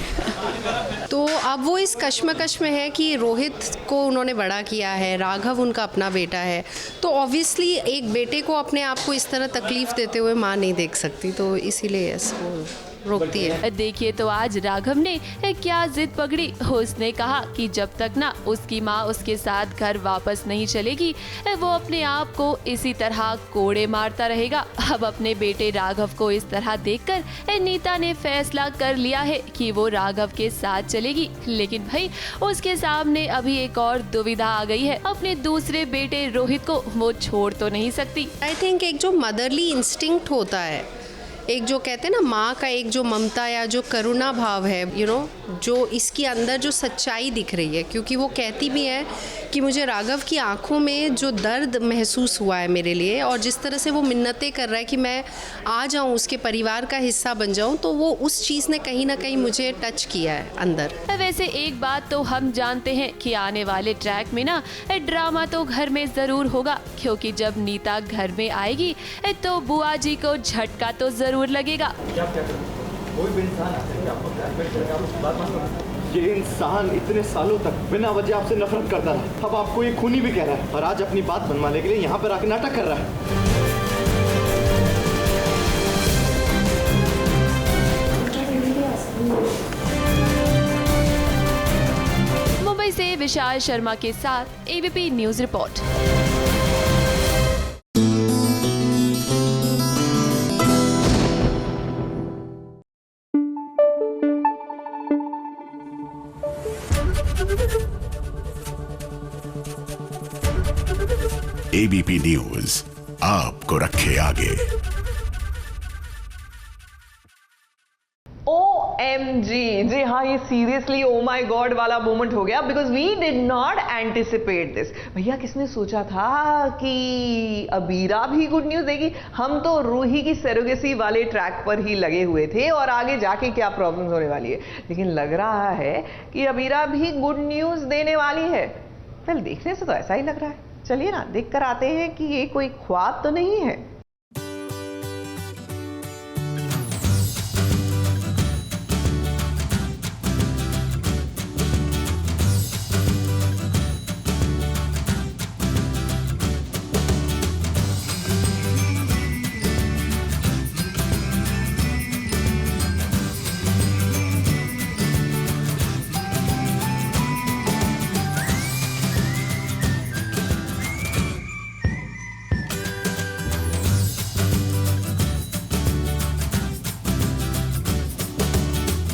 तो अब वो इस कश्मकश में है कि रोहित को उन्होंने बड़ा किया है, राघव उनका अपना बेटा है, तो ऑब्वियसली एक बेटे को अपने आप को इस तरह तकलीफ देते हुए माँ नहीं देख सकती, तो इसीलिए इसको रोकती है। देखिए तो आज राघव ने क्या जिद पकड़ी। उसने कहा कि जब तक ना उसकी माँ उसके साथ घर वापस नहीं चलेगी वो अपने आप को इसी तरह कोड़े मारता रहेगा। अब अपने बेटे राघव को इस तरह देखकर नीता ने फैसला कर लिया है कि वो राघव के साथ चलेगी, लेकिन भाई उसके सामने अभी एक और दुविधा आ गई है। अपने दूसरे बेटे रोहित को वो छोड़ तो नहीं सकती। आई थिंक एक जो मदरली इंस्टिंक्ट होता है, एक जो कहते हैं ना माँ का एक जो ममता या जो करुणा भाव है, जो इसके अंदर जो सच्चाई दिख रही है, क्योंकि वो कहती भी है कि मुझे राघव की आंखों में जो दर्द महसूस हुआ है मेरे लिए, और जिस तरह से वो मिन्नतें कर रहा है कि मैं आ जाऊं, उसके परिवार का हिस्सा बन जाऊं, तो वो उस चीज़ ने कहीं ना कहीं मुझे टच किया है अंदर। वैसे एक बात तो हम जानते हैं कि आने वाले ट्रैक में ना ड्रामा तो घर में जरूर होगा, क्योंकि जब नीता घर में आएगी तो बुआ जी को झटका तो जरूर लगेगा। ये इंसान इतने सालों तक बिना वजह आपसे नफरत करता रहा, अब आपको ये खूनी भी कह रहा है, और आज अपनी बात मनवाने के लिए यहाँ पर आके नाटक कर रहा है। मुंबई से विशाल शर्मा के साथ ABP news report. ABP news आपको रखे आगे। OMG, जी हाँ, ये सीरियसली ओ माई गॉड वाला मोमेंट हो गया, because we did not anticipate this. भैया किसने सोचा था कि अबीरा भी गुड न्यूज देगी? हम तो रूही की सरोगेसी वाले ट्रैक पर ही लगे हुए थे और आगे जाके क्या प्रॉब्लम्स होने वाली है, लेकिन लग रहा है कि अबीरा भी गुड न्यूज देने वाली है। वेल, देखने से तो ऐसा ही लग रहा है। चलिए ना, देख कर आते हैं कि ये कोई ख्वाब तो नहीं है।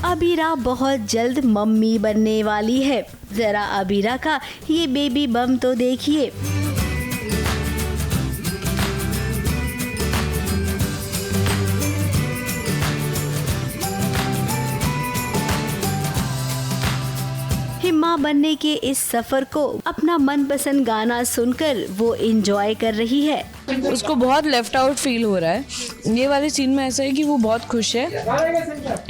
अबीरा बहुत जल्द मम्मी बनने वाली है। जरा अबीरा का ये बेबी बम तो देखिए। माँ बनने के इस सफर को अपना मनपसंद गाना सुनकर वो एंजॉय कर रही है। उसको बहुत लेफ्ट आउट फील हो रहा है। ये वाले सीन में ऐसा है कि वो बहुत खुश है,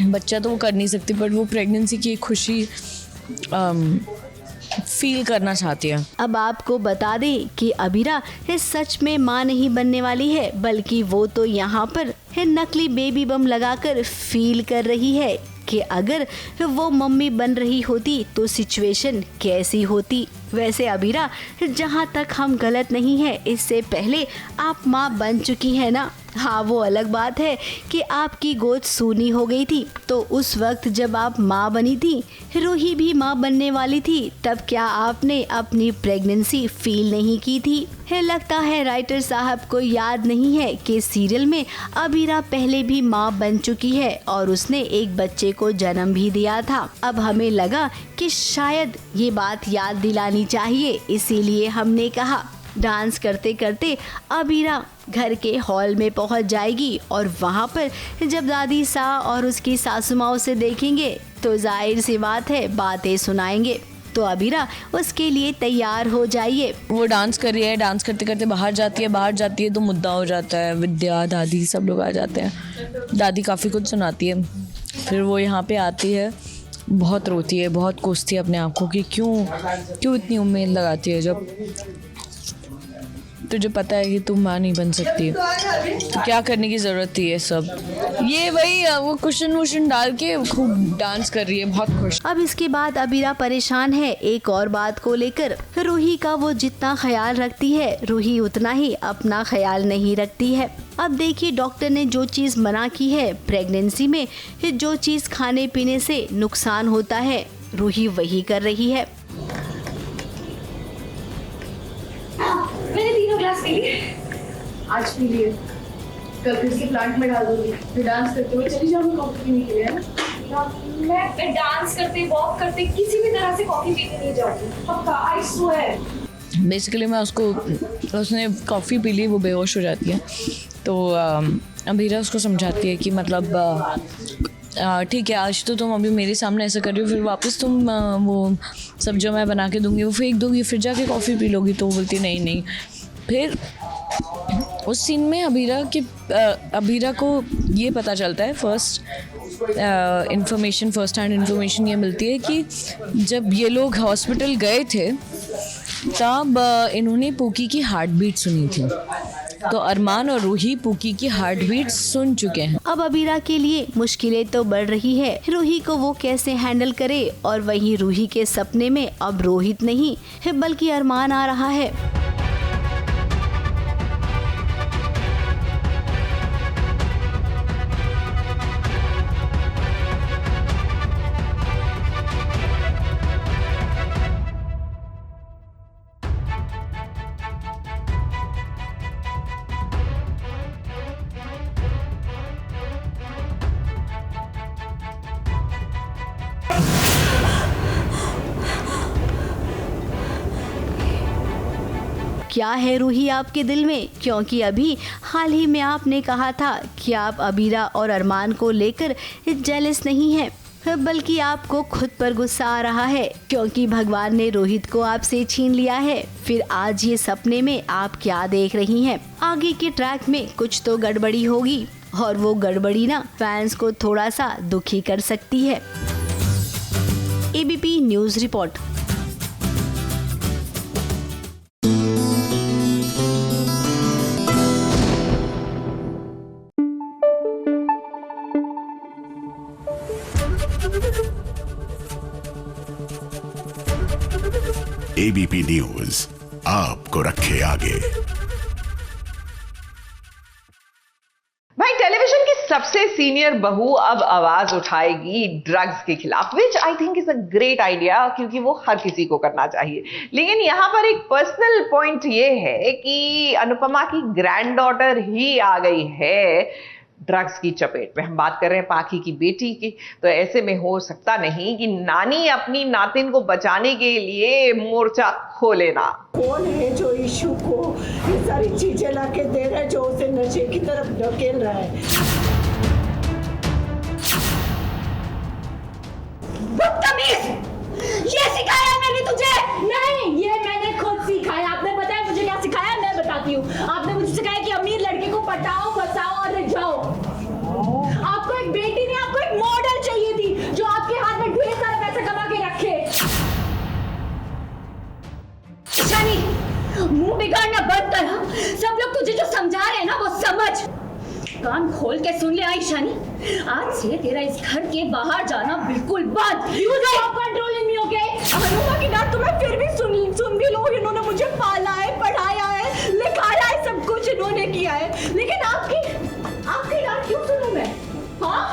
बच्चा तो वो कर नहीं सकती, बट वो प्रेगनेंसी की खुशी फील करना चाहती है। अब आपको बता दें कि अबीरा सच में माँ नहीं बनने वाली है, बल्कि वो तो यहाँ पर नकली बेबी बम लगाकर फील कर रही है कि अगर वो मम्मी बन रही होती तो सिचुएशन कैसी होती। वैसे अबीरा, जहाँ तक हम गलत नहीं है, इससे पहले आप माँ बन चुकी है ना। हाँ, वो अलग बात है कि आपकी गोद सूनी हो गई थी, तो उस वक्त जब आप माँ बनी थी, रूही भी माँ बनने वाली थी, तब क्या आपने अपनी प्रेगनेंसी फील नहीं की थी? लगता है राइटर साहब को याद नहीं है कि सीरियल में अबीरा पहले भी माँ बन चुकी है और उसने एक बच्चे को जन्म भी दिया था। अब हमें लगा कि शायद ये बात याद दिलानी चाहिए, इसीलिए हमने कहा। डांस करते करते अबीरा घर के हॉल में पहुंच जाएगी और वहां पर जब दादी सा और उसकी सासू माँ उसे देखेंगे तो जाहिर सी बात है बातें सुनाएंगे। तो अबीरा उसके लिए तैयार हो जाइए। वो डांस कर रही है, डांस करते करते बाहर जाती है तो मुद्दा हो जाता है। विद्या, दादी सब लोग आ जाते हैं। दादी काफ़ी कुछ सुनाती है, फिर वो यहाँ पे आती है, बहुत रोती है, बहुत कोसती है अपने आप को कि क्यों इतनी उम्मीद लगाती है जब तुझे पता है कि तुम माँ नहीं बन सकती, तो क्या करने की ज़रूरत थी ये सब। ये वही वो कुशन वुशन डाल के खूब डांस कर रही है, बहुत खुश। अब इसके बाद अबीरा परेशान है एक और बात को लेकर। रूही का वो जितना ख्याल रखती है, रूही उतना ही अपना ख्याल नहीं रखती है। अब देखिए, डॉक्टर ने जो चीज़ मना की है, प्रेगनेंसी में जो चीज़ खाने पीने से नुकसान होता है, रूही वही कर रही है। मैंने 3 ग्लास पी लिए, आज पी लिए, कल फिर से प्लांट में डाल दूंगी, फिर डांस करते हुए चली जाऊंगी कॉफी पीने के लिए, है ना? मैं डांस करते, वॉक करते, किसी भी तरह से कॉफी पीने नहीं जाऊंगी, पक्का, आई स्वेयर। बेसिकली उसने कॉफ़ी पी ली, वो बेहोश हो जाती है, तो अबीरा उसको समझाती है कि मतलब ठीक है आज तो तुम अभी मेरे सामने ऐसा कर रही हो, फिर वापस तुम वो सब जो मैं बना के दूंगी वो फेंक दोगी, फिर जाके कॉफ़ी पी लोगी। तो बोलती नहीं नहीं। फिर उस सीन में अबीरा को ये पता चलता है, फर्स्ट हैंड इन्फॉर्मेशन ये मिलती है कि जब ये लोग हॉस्पिटल गए थे तब इन्होंने पूकी की हार्ट बीट सुनी थी। तो अरमान और रूही पूकी की हार्ट बीट सुन चुके हैं। अब अबीरा के लिए मुश्किलें तो बढ़ रही है, रूही को वो कैसे हैंडल करे। और वहीं रूही के सपने में अब रोहित नहीं बल्कि अरमान आ रहा है। क्या है रूही आपके दिल में? क्योंकि अभी हाल ही में आपने कहा था कि आप अबीरा और अरमान को लेकर जेलस नहीं हैं, बल्कि आपको खुद पर गुस्सा आ रहा है क्योंकि भगवान ने रोहित को आपसे छीन लिया है। फिर आज ये सपने में आप क्या देख रही हैं? आगे के ट्रैक में कुछ तो गड़बड़ी होगी और वो गड़बड़ी ना फैंस को थोड़ा सा दुखी कर सकती है। ABP news report. ABP news आपको रखे आगे। भाई टेलीविजन की सबसे सीनियर बहू अब आवाज उठाएगी ड्रग्स के खिलाफ, which I think is a great idea क्योंकि वो हर किसी को करना चाहिए। लेकिन यहाँ पर एक पर्सनल पॉइंट ये है कि अनुपमा की ग्रैंड डॉटर ही आ गई है ड्रग्स की चपेट में। हम बात कर रहे हैं पाखी की बेटी की। तो ऐसे में हो सकता नहीं कि नानी अपनी नातिन को बचाने के लिए मोर्चा खोले ना। कौन है जो इशू को ये सारी चीजें ला के दे रहा है, जो उसे नशे की तरफ ढकेल रहा है? बदतमीज! ये सिखाया मैंने तुझे? नहीं, ये मैंने खुद सिखाया। आपने बताया मुझे क्या सिखाया, मैं बताती हूँ। आपने मुझे सिखाया कि अमीर लड़के को पटाओ, बसाओ और रख जाओ। आपको एक बेटी नहीं, आपको एक मॉडल चाहिए थी जो आपके हाथ में ढेर सारा पैसा कमा के रखे। ईशानी, मुंह बिगाड़ना बंद कर। सब लोग तुझे जो समझा रहे हैं ना वो समझ। कान खोल के सुन ले ईशानी, आज से तेरा इस घर के बाहर जाना बिल्कुल बंद। You stop controlling me, okay? Anupama की डांट तो मैं फिर भी सुन भी लूं। इन्होंने मुझे पाला है, पढ़ाया है, लिखाया है, सब कुछ इन्होंने किया है। लेकिन आपकी डांट क्यों सुनूं मैं? हाँ,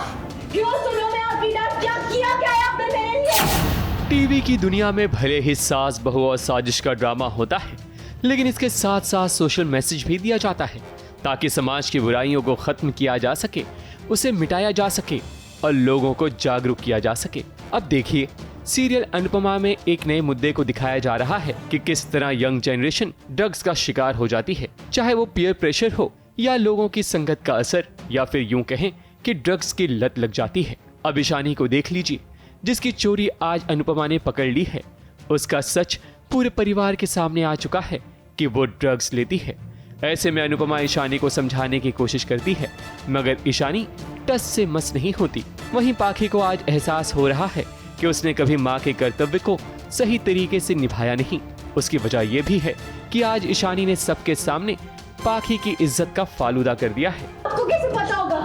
क्यों सुनूं मैं आपकी डांट? क्या है आपने मेरे लिए? टीवी की दुनिया में भले ही सास बहू और साजिश का ड्रामा होता है, लेकिन इसके साथ साथ सोशल मैसेज भी दिया जाता है ताकि समाज की बुराइयों को खत्म किया जा सके, उसे मिटाया जा सके और लोगों को जागरूक किया जा सके। अब देखिए, सीरियल अनुपमा में एक नए मुद्दे को दिखाया जा रहा है कि किस तरह यंग जनरेशन ड्रग्स का शिकार हो जाती है, चाहे वो पीयर प्रेशर हो या लोगों की संगत का असर, या फिर यूं कहें कि ड्रग्स की लत लग जाती है। अब ईशानी को देख लीजिए, जिसकी चोरी आज अनुपमा ने पकड़ ली है। उसका सच पूरे परिवार के सामने आ चुका है कि वो ड्रग्स लेती है। ऐसे में अनुपमा ईशानी को समझाने की कोशिश करती है, मगर ईशानी टस से मस नहीं होती। वहीं पाखी को आज एहसास हो रहा है कि उसने कभी माँ के कर्तव्य को सही तरीके से निभाया नहीं। उसकी वजह यह भी है कि आज ईशानी ने सबके सामने पाखी की इज्जत का फालूदा कर दिया है। आपको कैसे पता होगा?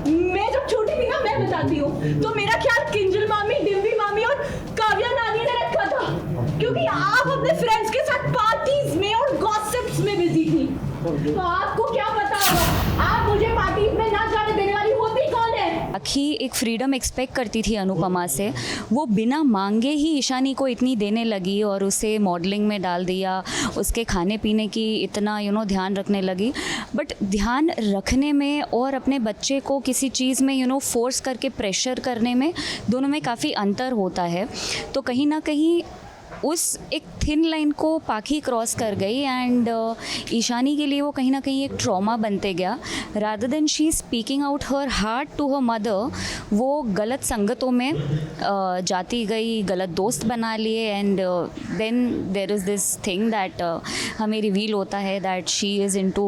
मैं जब छोटी थी ना, मैं बताती हूँ, तो मेरा ख्याल किंजल मामी, डिम्बी मामी और काव्या नानी ने रखा था, क्योंकि आप अपने फ्रेंड्स के साथ पार्टीज में और गॉसिप्स में बिजी थी। तो आपको क्या पता होगा? आप मुझे पार्टीज में ना जाने देने वाली होती कौन है? पाखी एक फ्रीडम एक्सपेक्ट करती थी अनुपमा से, वो बिना मांगे ही ईशानी को इतनी देने लगी और उसे मॉडलिंग में डाल दिया, उसके खाने पीने की इतना ध्यान रखने लगी। बट ध्यान रखने में और अपने बच्चे को किसी चीज़ में फोर्स करके प्रेशर करने में, दोनों में काफ़ी अंतर होता है। तो कहीं ना कहीं उस एक थिन लाइन को पाखी क्रॉस कर गई एंड ईशानी के लिए वो कहीं ना कहीं एक ट्रॉमा बनते गया. Rather than she speaking out her heart to her mother, वो गलत संगतों में जाती गई, गलत दोस्त बना लिए and then there is this thing that हमें रिवील होता है that she is into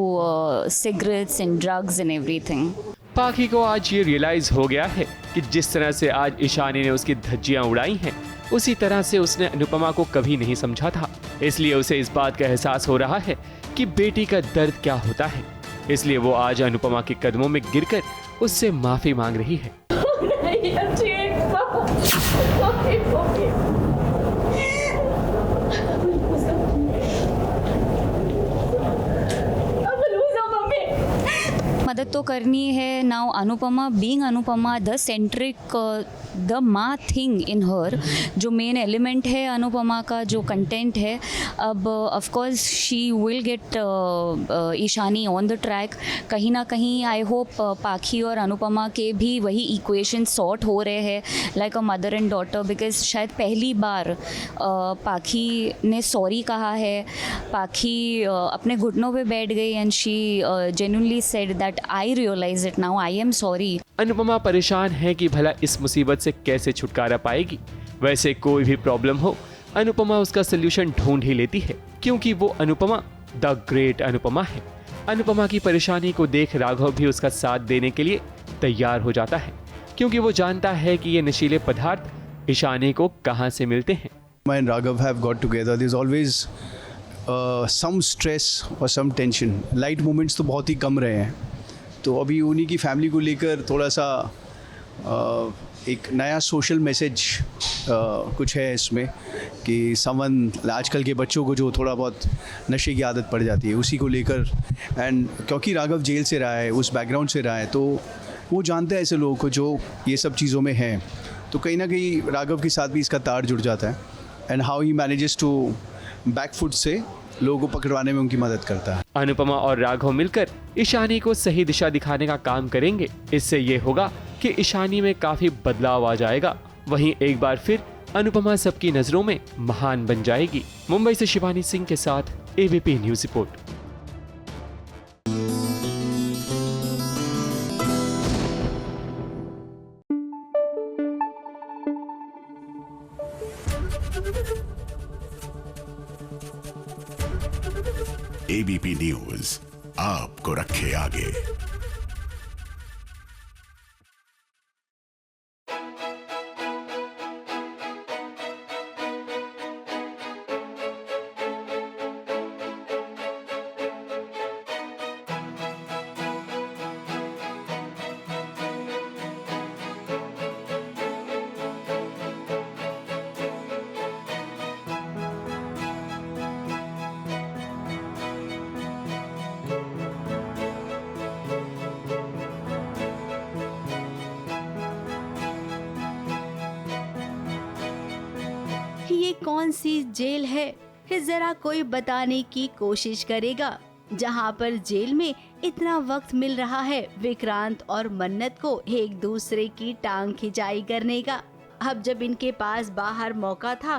cigarettes and drugs and everything. Pakhi को आज ये रियलाइज हो गया है कि जिस तरह से आज ईशानी ने उसकी धज्जियां उड़ाई हैं, उसी तरह से उसने अनुपमा को कभी नहीं समझा था. इसलिए उसे इस बात का एहसास हो रहा है कि बेटी का दर्द क्या होता है. इसलिए वो आज अनुपमा के कदमों में गिरकर उससे माफी मांग रही है. मदद तो करनी है. Now Anupama being Anupama, the centric, the माँ थिंग इन हर, जो मेन एलिमेंट है अनुपमा का, जो कंटेंट है, अब of course she will get Ishani on the track. कहीं ना कहीं आई होप पाखी और अनुपमा के भी वही इक्वेशन सॉर्ट हो रहे हैं like a mother and daughter, because शायद पहली बार पाखी ने सॉरी कहा है. पाखी अपने घुटनों पे बैठ गई and she genuinely said that I realise it now, I am sorry. Anupama परेशान है कि भला इस मुसीबत से कैसे छुटकारा पाएगी. वैसे कोई भी प्रॉब्लम हो, अनुपमा उसका सलूशन ढूंढ ही लेती है, क्योंकि वो अनुपमा द ग्रेट अनुपमा है. अनुपमा की परेशानी को देख राघव भी उसका साथ देने के लिए तैयार हो जाता है, क्योंकि वो जानता है कि ये नशीले पदार्थ ईशानी को कहाँ से मिलते हैं. And Raghav have got together. There's always some stress or some tension. Light moments तो बहुत ही कम रहे हैं. तो अभी उन्हीं की फैमिली को लेकर थोड़ा सा एक नया सोशल मैसेज कुछ है इसमें कि समवन आजकल के बच्चों को जो थोड़ा बहुत नशे की आदत पड़ जाती है, उसी को लेकर. एंड क्योंकि राघव जेल से रहा है, उस बैकग्राउंड से रहा है, तो वो जानते हैं ऐसे लोगों को जो ये सब चीज़ों में हैं. तो कहीं ना कहीं राघव के साथ भी इसका तार जुड़ जाता है. And how he manages to back foot से लोगों को पकड़वाने में उनकी मदद करता है. अनुपमा और राघव मिलकर ईशानी को सही दिशा दिखाने का काम करेंगे. इससे ये होगा कि ईशानी में काफी बदलाव आ जाएगा. वहीं एक बार फिर अनुपमा सबकी नजरों में महान बन जाएगी. मुंबई से शिवानी सिंह के साथ ABP news report. ABP news आपको रखे आगे. ये कौन सी जेल है, जरा कोई बताने की कोशिश करेगा, जहां पर जेल में इतना वक्त मिल रहा है विक्रांत और मन्नत को एक दूसरे की टांग खिंचाई करने का. अब जब इनके पास बाहर मौका था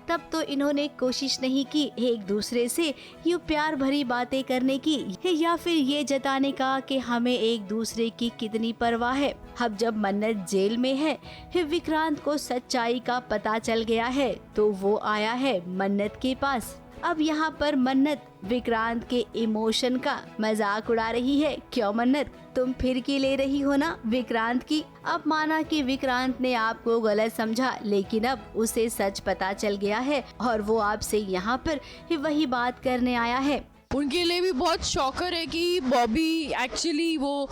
तब तो इन्होंने कोशिश नहीं की एक दूसरे से यूं प्यार भरी बातें करने की, या फिर ये जताने का कि हमें एक दूसरे की कितनी परवाह है. अब जब मन्नत जेल में है, विक्रांत को सच्चाई का पता चल गया है, तो वो आया है मन्नत के पास. अब यहाँ पर मन्नत विक्रांत के इमोशन का मजाक उड़ा रही है. क्यों मन्नत, तुम फिरकी ले रही हो ना विक्रांत की. अब माना कि विक्रांत ने आपको गलत समझा, लेकिन अब उसे सच पता चल गया है और वो आपसे यहाँ पर वही बात करने आया है. उनके लिए भी बहुत शॉकर है कि बॉबी एक्चुअली वो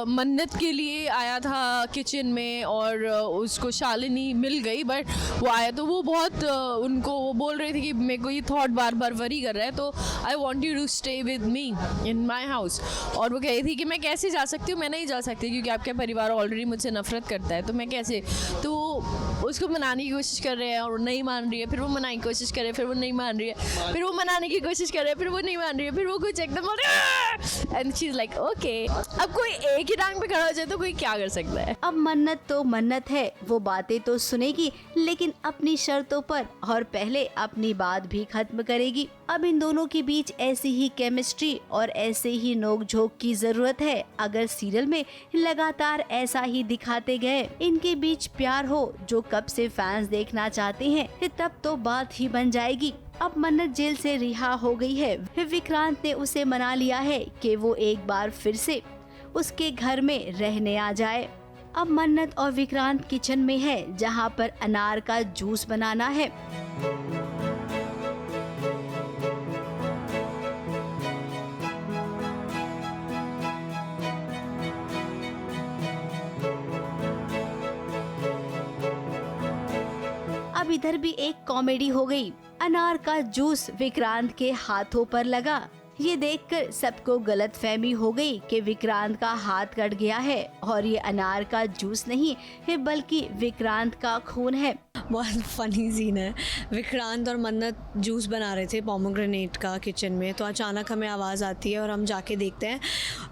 मन्नत के लिए आया था किचन में और उसको शालिनी मिल गई, बट वो आया तो वो बहुत उनको वो बोल रही थी कि मेरे को ये थॉट बार बार वरी कर रहा है, तो I want you to stay with me in my house. और वो कह रही थी कि मैं कैसे जा सकती हूँ, मैं नहीं जा सकती क्योंकि आपका परिवार ऑलरेडी मुझसे नफरत करता है, तो मैं कैसे. तो उसको मनाने की कोशिश कर रहे हैं और नहीं मान रही है, फिर वो मनाने की कोशिश कर रहे हैं, फिर वो नहीं मान रही है, फिर वो मनाने की कोशिश कर रहे हैं, फिर वो नहीं बन रही है, फिर वो कुछ एकदम and she is like okay. अब कोई एक ही टांग पे खड़ा हो जाए तो कोई क्या कर सकता है। अब मन्नत तो मन्नत है, वो बातें तो सुनेगी लेकिन अपनी शर्तों पर, और पहले अपनी बात भी खत्म करेगी। अब इन दोनों के बीच ऐसी ही केमिस्ट्री और ऐसे ही नोक-झोंक की जरूरत है। अगर सीरियल में लगातार ऐसा ही दिखाते गए, इनके बीच प्यार हो जो कब से फैंस देखना चाहते हैं, तब तो बात ही बन जाएगी। अब मन्नत जेल से रिहा हो गई है। विक्रांत ने उसे मना लिया है कि वो एक बार फिर से उसके घर में रहने आ जाए। अब मन्नत और विक्रांत किचन में है, जहां पर अनार का जूस बनाना है। अब इधर भी एक कॉमेडी हो गई। अनार का जूस विक्रांत के हाथों पर लगा। ये देखकर सबको गलतफहमी हो गई कि विक्रांत का हाथ कट गया है और ये अनार का जूस नहीं है बल्कि विक्रांत का खून है। बहुत फनी सीन है। विक्रांत और मन्नत जूस बना रहे थे पोमोग्रेनेट का किचन में, तो अचानक हमें आवाज़ आती है और हम जाके देखते हैं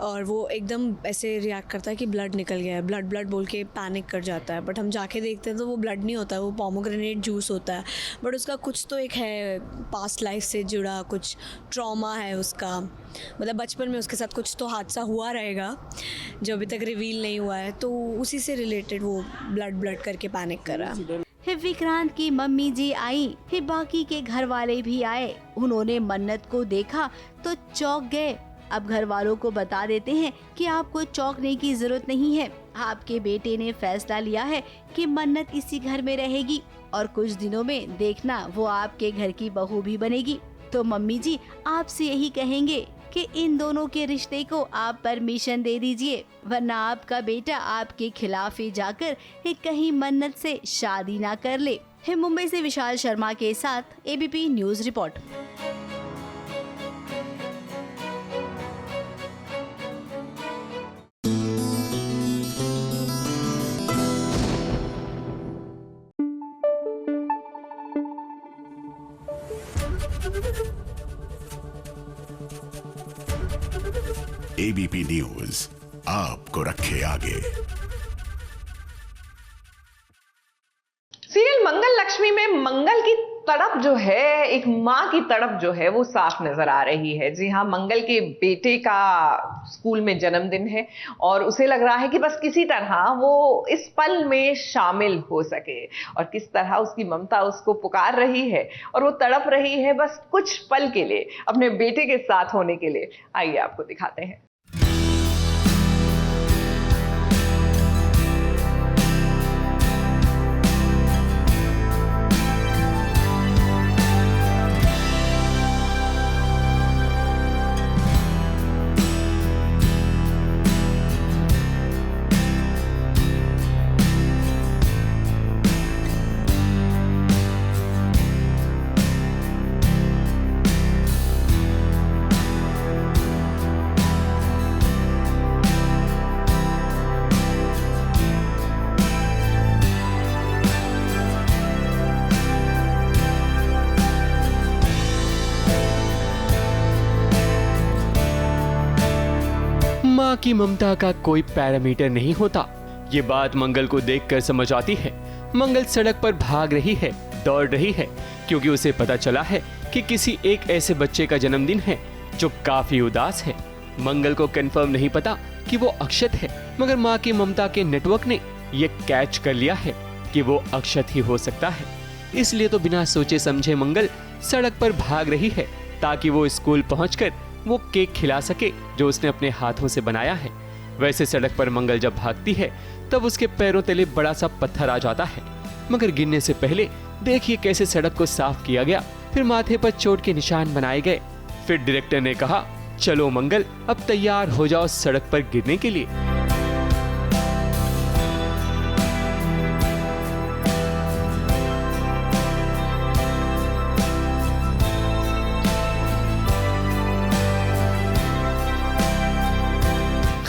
और वो एकदम ऐसे रिएक्ट करता है कि ब्लड निकल गया है, ब्लड ब्लड बोल के पैनिक कर जाता है। बट हम जाके देखते हैं तो वो ब्लड नहीं होता है, वो पोमोग्रेनेट जूस होता है। बट उसका कुछ तो एक है पास्ट लाइफ से जुड़ा कुछ ट्रॉमा है उसका, मतलब बचपन में उसके साथ कुछ तो हादसा हुआ रहेगा जो अभी तक रिवील नहीं हुआ है, तो उसी से रिलेटेड वो ब्लड ब्लड करके पैनिक कर रहा है। विक्रांत की मम्मी जी आई, बाकी के घर वाले भी आए। उन्होंने मन्नत को देखा तो चौंक गए। अब घर वालों को बता देते हैं कि आपको चौंकने की जरूरत नहीं है, आपके बेटे ने फैसला लिया है कि मन्नत इसी घर में रहेगी और कुछ दिनों में देखना वो आपके घर की बहू भी बनेगी। तो मम्मी जी आपसे यही कहेंगे कि इन दोनों के रिश्ते को आप परमिशन दे दीजिए, वरना आपका बेटा आपके खिलाफ ही जाकर कहीं मन्नत से शादी ना कर ले। मुंबई से विशाल शर्मा के साथ ABP news report. ABP news आपको रखे आगे। सीरियल मंगल लक्ष्मी में मंगल की तड़प जो है, एक माँ की तड़प जो है वो साफ नजर आ रही है। जी हाँ, मंगल के बेटे का स्कूल में जन्मदिन है और उसे लग रहा है कि बस किसी तरह वो इस पल में शामिल हो सके, और किस तरह उसकी ममता उसको पुकार रही है और वो तड़प रही है बस कुछ पल के लिए अपने बेटे के साथ होने के लिए। आइए आपको दिखाते हैं। माँ की ममता का कोई पैरामीटर नहीं होता, ये बात मंगल को देखकर समझ आती है। मंगल सड़क पर भाग रही है, दौड़ रही है, क्योंकि उसे पता चला है कि किसी एक ऐसे बच्चे का जन्मदिन है जो काफी उदास है। मंगल को कंफर्म नहीं पता कि वो अक्षत है, मगर माँ की ममता के नेटवर्क ने ये कैच कर लिया है कि वो अक्षत ही हो सकता है। इसलिए तो बिना सोचे समझे मंगल सड़क पर भाग रही है ताकि वो स्कूल पहुंचकर वो केक खिला सके जो उसने अपने हाथों से बनाया है। वैसे सड़क पर मंगल जब भागती है तब उसके पैरों तले बड़ा सा पत्थर आ जाता है, मगर गिरने से पहले देखिए कैसे सड़क को साफ किया गया, फिर माथे पर चोट के निशान बनाए गए। फिर डायरेक्टर ने कहा, चलो मंगल अब तैयार हो जाओ सड़क पर गिरने के लिए।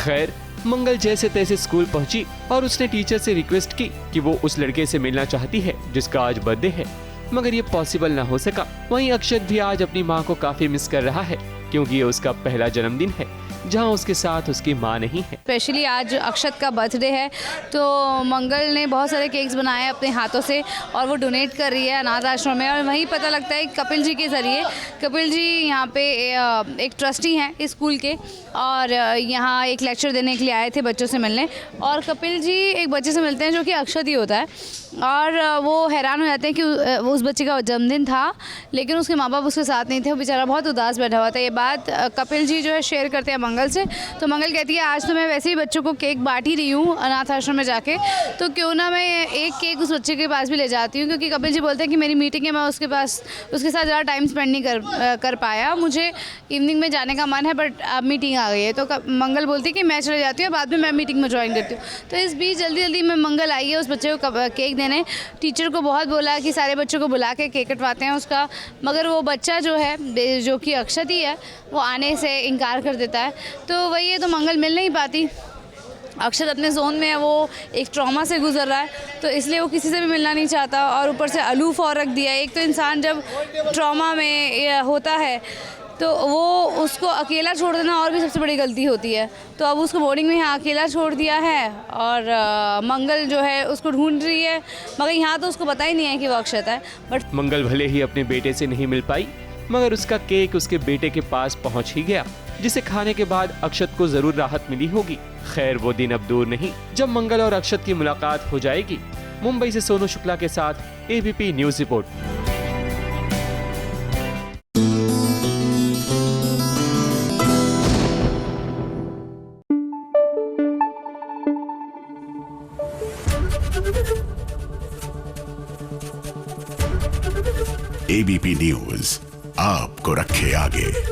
खैर मंगल जैसे तैसे स्कूल पहुंची और उसने टीचर से रिक्वेस्ट की कि वो उस लड़के से मिलना चाहती है जिसका आज बर्थडे है, मगर ये पॉसिबल ना हो सका। वहीं अक्षत भी आज अपनी माँ को काफी मिस कर रहा है। क्योंकि ये उसका पहला जन्मदिन है जहां उसके साथ उसकी मां नहीं है। स्पेशली आज अक्षत का बर्थडे है तो मंगल ने बहुत सारे केक्स बनाए अपने हाथों से और वो डोनेट कर रही है अनाथ आश्रम में। और वहीं पता लगता है कपिल जी के ज़रिए, कपिल जी यहाँ पे एक ट्रस्टी हैं इस स्कूल के और यहाँ एक लेक्चर देने के लिए आए थे बच्चों से मिलने। और कपिल जी एक बच्चे से मिलते हैं जो कि अक्षत ही होता है और वो हैरान हो जाते हैं कि वो उस बच्चे का जन्मदिन था लेकिन उसके माँ बाप उसके साथ नहीं थे, वो बेचारा बहुत उदास बैठा हुआ था। ये बात कपिल जी जो है शेयर करते हैं मंगल से। तो मंगल कहती है आज तो मैं वैसे ही बच्चों को केक बांट ही रही हूँ अनाथ आश्रम में जाके, तो क्यों ना मैं एक केक उस बच्चे के पास भी ले जाती हूँ, क्योंकि कपिल जी बोलते हैं कि मेरी मीटिंग है, मैं उसके साथ ज़्यादा टाइम स्पेंड नहीं कर पाया, मुझे इवनिंग में जाने का मन है बट अब मीटिंग आ गई है। तो मंगल बोलती है कि मैं चले जाती हूँ, बाद में मैं मीटिंग में ज्वाइन करती हूँ। तो इस बीच जल्दी जल्दी में मंगल आई है उस बच्चे को केक देने। टीचर को बहुत बोला कि सारे बच्चों को बुला के केक कटवाते हैं उसका, मगर वो बच्चा जो है जो कि अक्षत ही है वो आने से इनकार कर देता है। तो वही है, तो मंगल मिल नहीं पाती। अक्षत अपने जोन में है, वो एक ट्रॉमा से गुजर रहा है तो इसलिए वो किसी से भी मिलना नहीं चाहता और ऊपर से अलूफ और रख दिया। एक तो इंसान जब ट्रॉमा में होता है तो वो उसको अकेला छोड़ देना और भी सबसे बड़ी गलती होती है। तो अब उसको बोर्डिंग में यहाँ अकेला छोड़ दिया है और मंगल जो है उसको ढूंढ रही है, मगर यहाँ तो उसको पता ही नहीं है कि वो अक्षत है। बट मंगल भले ही अपने बेटे से नहीं मिल पाई मगर उसका केक उसके बेटे के पास पहुँच ही गया, जिसे खाने के बाद अक्षत को जरूर राहत मिली होगी। खैर वो दिन अब दूर नहीं जब मंगल और अक्षत की मुलाकात हो जाएगी। मुंबई से सोनू शुक्ला के साथ ABP news report. ABP news आपको रखे आगे।